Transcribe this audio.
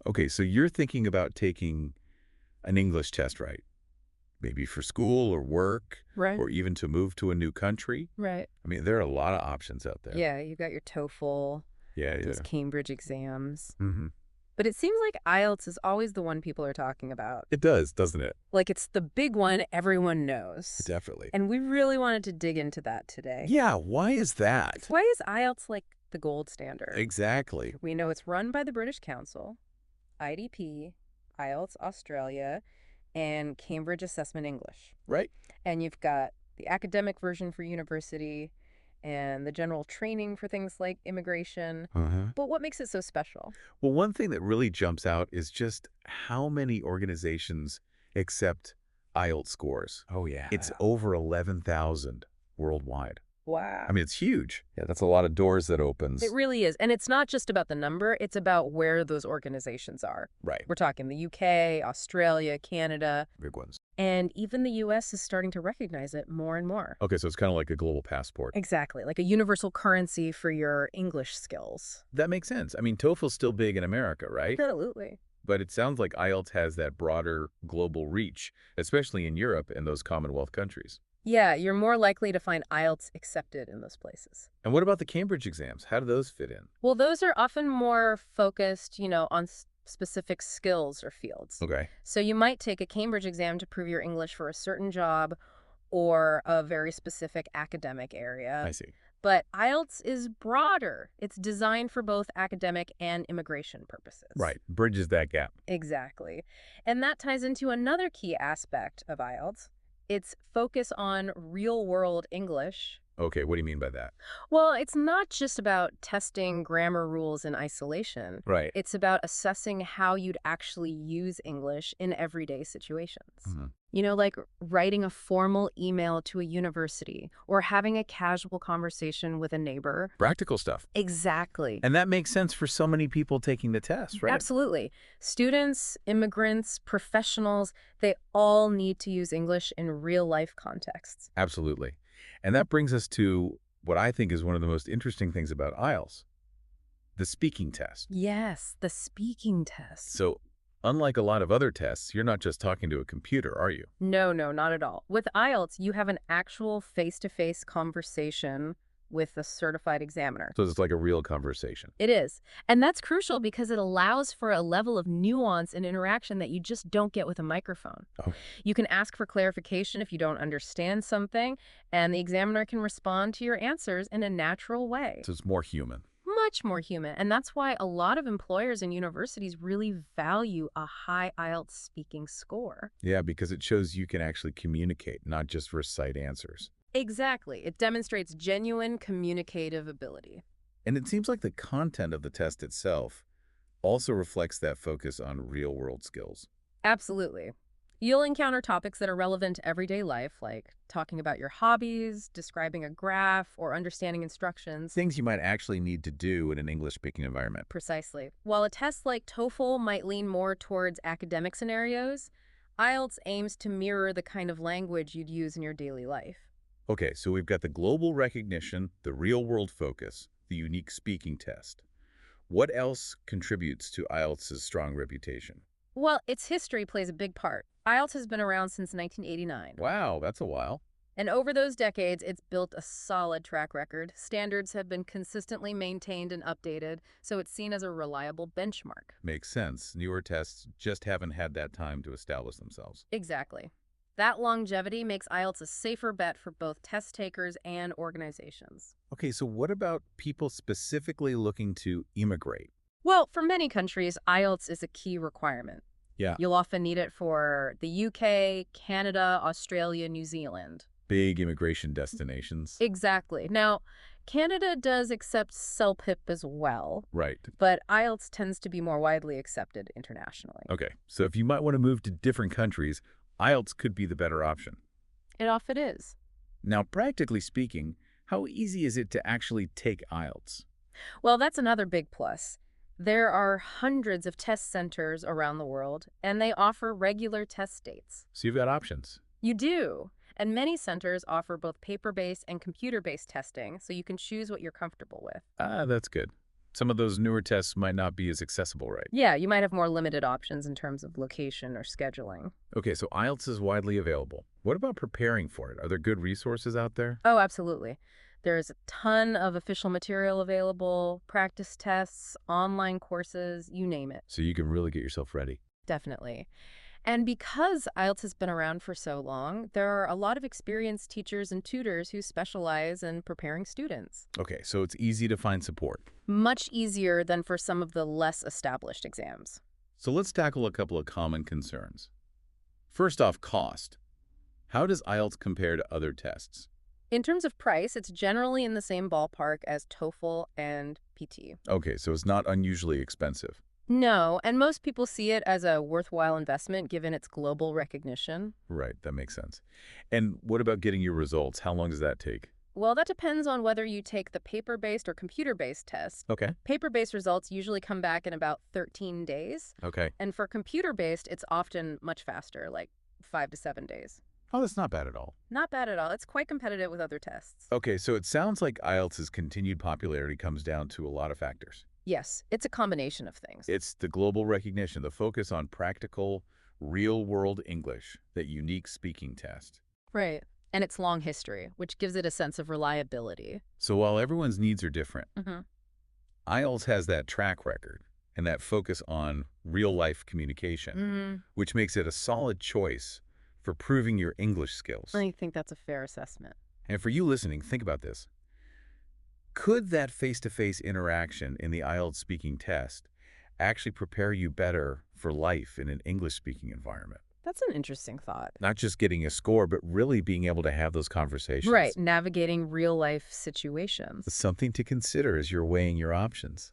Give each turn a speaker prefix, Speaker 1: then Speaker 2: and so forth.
Speaker 1: Okay, so you're thinking about taking an English test, right? Maybe for school or work
Speaker 2: Right.
Speaker 1: or even to move to a new country.
Speaker 2: Right.
Speaker 1: I mean, there are a lot of options out there.
Speaker 2: Yeah, you got your TOEFL,
Speaker 1: Yeah,
Speaker 2: those
Speaker 1: yeah.
Speaker 2: Cambridge exams.
Speaker 1: Hmm.
Speaker 2: But it seems like IELTS is always the one people are talking about.
Speaker 1: It does, doesn't it?
Speaker 2: Like it's the big one everyone knows.
Speaker 1: Definitely.
Speaker 2: And we really wanted to dig into that today.
Speaker 1: Yeah, why is that?
Speaker 2: Why is IELTS like the gold standard?
Speaker 1: Exactly.
Speaker 2: We know it's run by the British Council, IDP, IELTS Australia, and Cambridge Assessment English.
Speaker 1: Right?
Speaker 2: And you've got the academic version for university and the general training for things like immigration.
Speaker 1: Uh-huh.
Speaker 2: But what makes it so special?
Speaker 1: Well, one thing that really jumps out is just how many organizations accept IELTS scores.
Speaker 2: Oh, yeah.
Speaker 1: It's over 11,000 worldwide.
Speaker 2: Wow.
Speaker 1: I mean, it's huge. Yeah, that's a lot of doors that opens.
Speaker 2: It really is. And it's not just about the number, it's about where those organizations are.
Speaker 1: Right.
Speaker 2: We're talking the UK, Australia, Canada,
Speaker 1: Big ones.
Speaker 2: and even the US is starting to recognize it more and more.
Speaker 1: Okay, so it's kind of like a global passport.
Speaker 2: Exactly, like a universal currency for your English skills.
Speaker 1: That makes sense. I mean, TOEFL's still big in America, right?
Speaker 2: Absolutely.
Speaker 1: But it sounds like IELTS has that broader global reach, especially in Europe and those Commonwealth countries.
Speaker 2: Yeah, you're more likely to find IELTS accepted in those places.
Speaker 1: And what about the Cambridge exams? How do those fit in?
Speaker 2: Well, those are often more focused, on specific skills or fields.
Speaker 1: Okay,
Speaker 2: So you might take a Cambridge exam to prove your English for a certain job or a very specific academic area.
Speaker 1: I see.
Speaker 2: But IELTS is broader. It's designed for both academic and immigration purposes.
Speaker 1: Right, bridges that gap.
Speaker 2: Exactly. And that ties into another key aspect of IELTS. Its focus on real-world English.
Speaker 1: Okay, what do you mean by that?
Speaker 2: Well, it's not just about testing grammar rules in isolation.
Speaker 1: Right.
Speaker 2: It's about assessing how you'd actually use English in everyday situations.
Speaker 1: Mhm.
Speaker 2: Like writing a formal email to a university or having a casual conversation with a neighbor.
Speaker 1: Practical stuff.
Speaker 2: Exactly.
Speaker 1: And that makes sense for so many people taking the test, right?
Speaker 2: Absolutely. Students, immigrants, professionals, they all need to use English in real-life contexts.
Speaker 1: Absolutely. And that brings us to what I think is one of the most interesting things about IELTS, the speaking test.
Speaker 2: Yes, the speaking test.
Speaker 1: So unlike a lot of other tests, you're not just talking to a computer, are you?
Speaker 2: No, not at all. With IELTS, you have an actual face-to-face conversation with a certified examiner.
Speaker 1: So it's like a real conversation.
Speaker 2: It is. And that's crucial because it allows for a level of nuance and interaction that you just don't get with a microphone.
Speaker 1: Oh.
Speaker 2: You can ask for clarification if you don't understand something, and the examiner can respond to your answers in a natural way.
Speaker 1: So it's more human.
Speaker 2: Much more human. And that's why a lot of employers and universities really value a high IELTS speaking score.
Speaker 1: Yeah, because it shows you can actually communicate, not just recite answers.
Speaker 2: Exactly. It demonstrates genuine communicative ability.
Speaker 1: And it seems like the content of the test itself also reflects that focus on real-world skills.
Speaker 2: Absolutely. You'll encounter topics that are relevant to everyday life, like talking about your hobbies, describing a graph, or understanding instructions.
Speaker 1: Things you might actually need to do in an English-speaking environment.
Speaker 2: Precisely. While a test like TOEFL might lean more towards academic scenarios, IELTS aims to mirror the kind of language you'd use in your daily life.
Speaker 1: Okay, so we've got the global recognition, the real-world focus, the unique speaking test. What else contributes to IELTS's strong reputation?
Speaker 2: Well, its history plays a big part. IELTS has been around since 1989.
Speaker 1: Wow, that's a while.
Speaker 2: And over those decades, it's built a solid track record. Standards have been consistently maintained and updated, so it's seen as a reliable benchmark.
Speaker 1: Makes sense. Newer tests just haven't had that time to establish themselves.
Speaker 2: Exactly. That longevity makes IELTS a safer bet for both test takers and organizations.
Speaker 1: Okay, so what about people specifically looking to immigrate?
Speaker 2: Well, for many countries, IELTS is a key requirement.
Speaker 1: Yeah.
Speaker 2: You'll often need it for the UK, Canada, Australia, New Zealand.
Speaker 1: Big immigration destinations.
Speaker 2: Exactly. Now, Canada does accept CELPIP as well,
Speaker 1: Right.
Speaker 2: but IELTS tends to be more widely accepted internationally.
Speaker 1: Okay, so if you might want to move to different countries, IELTS could be the better option.
Speaker 2: It often is.
Speaker 1: Now, practically speaking, how easy is it to actually take IELTS?
Speaker 2: Well, that's another big plus. There are hundreds of test centers around the world, and they offer regular test dates.
Speaker 1: So you've got options.
Speaker 2: You do. And many centers offer both paper-based and computer-based testing, so you can choose what you're comfortable with.
Speaker 1: Ah, that's good. Some of those newer tests might not be as accessible, right?
Speaker 2: Yeah, you might have more limited options in terms of location or scheduling.
Speaker 1: Okay, so IELTS is widely available. What about preparing for it? Are there good resources out there?
Speaker 2: Oh, absolutely. There's a ton of official material available, practice tests, online courses, you name it.
Speaker 1: So you can really get yourself ready.
Speaker 2: Definitely. And because IELTS has been around for so long, there are a lot of experienced teachers and tutors who specialize in preparing students.
Speaker 1: Okay, so it's easy to find support.
Speaker 2: Much easier than for some of the less established exams.
Speaker 1: So let's tackle a couple of common concerns. First off, cost. How does IELTS compare to other tests?
Speaker 2: In terms of price, it's generally in the same ballpark as TOEFL and PT.
Speaker 1: Okay, so it's not unusually expensive.
Speaker 2: No, and most people see it as a worthwhile investment given its global recognition.
Speaker 1: Right, that makes sense. And what about getting your results? How long does that take?
Speaker 2: Well, that depends on whether you take the paper-based or computer-based test.
Speaker 1: Okay.
Speaker 2: Paper-based results usually come back in about 13 days,
Speaker 1: Okay.
Speaker 2: and for computer-based, it's often much faster, like 5 to 7 days.
Speaker 1: Oh, that's not bad at all.
Speaker 2: Not bad at all. It's quite competitive with other tests.
Speaker 1: Okay, so it sounds like IELTS's continued popularity comes down to a lot of factors.
Speaker 2: Yes, it's a combination of things.
Speaker 1: It's the global recognition, the focus on practical, real-world English, that unique speaking test.
Speaker 2: Right. And its long history, which gives it a sense of reliability.
Speaker 1: So while everyone's needs are different,
Speaker 2: Mm-hmm.
Speaker 1: IELTS has that track record and that focus on real-life communication, which makes it a solid choice for proving your English skills.
Speaker 2: I think that's a fair assessment.
Speaker 1: And for you listening, think about this. Could that face-to-face interaction in the IELTS speaking test actually prepare you better for life in an English-speaking environment?
Speaker 2: That's an interesting thought.
Speaker 1: Not just getting a score, but really being able to have those conversations.
Speaker 2: Right, navigating real-life situations.
Speaker 1: Something to consider as you're weighing your options.